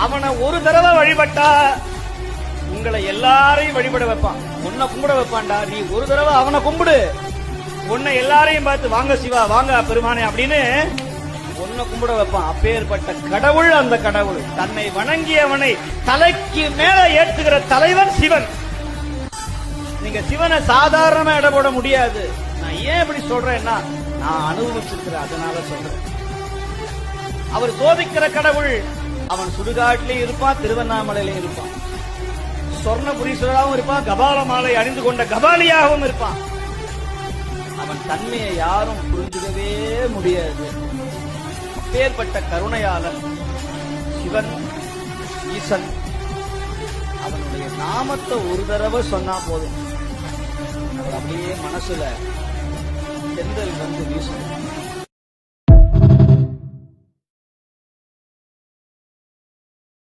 அவனை ஒரு தடவை வழிபட்டா உங்களை எல்லாரையும் வழிபட வைப்பான். உன்னை கும்பிட வைப்பான்டா. நீ ஒரு தடவை அவனை கும்பிடு, உன்னை எல்லாரையும் பார்த்து வாங்க சிவா வாங்க பெருமானே அப்படின்னு உன்னை கும்பிட வைப்பான். அப்பேற்பட்ட கடவுள் அந்த கடவுள். தன்னை வணங்கியவனை தலைக்கு மேல ஏற்றுகிற தலைவன் சிவன். நீங்க சிவனை சாதாரணமா இட போட முடியாது. நான் ஏன் இப்படி சொல்றேன்னா நான் அனுபவிச்சிருக்கிறேன், அதனால சொல்றேன். அவர் சோதிக்கிற கடவுள். அவன் சுடுகாட்டிலையும் இருப்பான், திருவண்ணாமலையிலையும் இருப்பான், சொர்ணபுரீஸ்வராகவும் இருப்பான், கபால மாலை அணிந்து கொண்ட கபாலியாகவும் இருப்பான். அவன் தன்மையை யாரும் புரிஞ்சுக்கவே முடியாது. அப்பேற்பட்ட கருணையாளன் சிவன் ஈசன். அவனுடைய நாமத்தை ஒரு தடவை சொன்னா போதும், அவர் அப்படியே மனசுல தென்றல் வந்து வீசும்.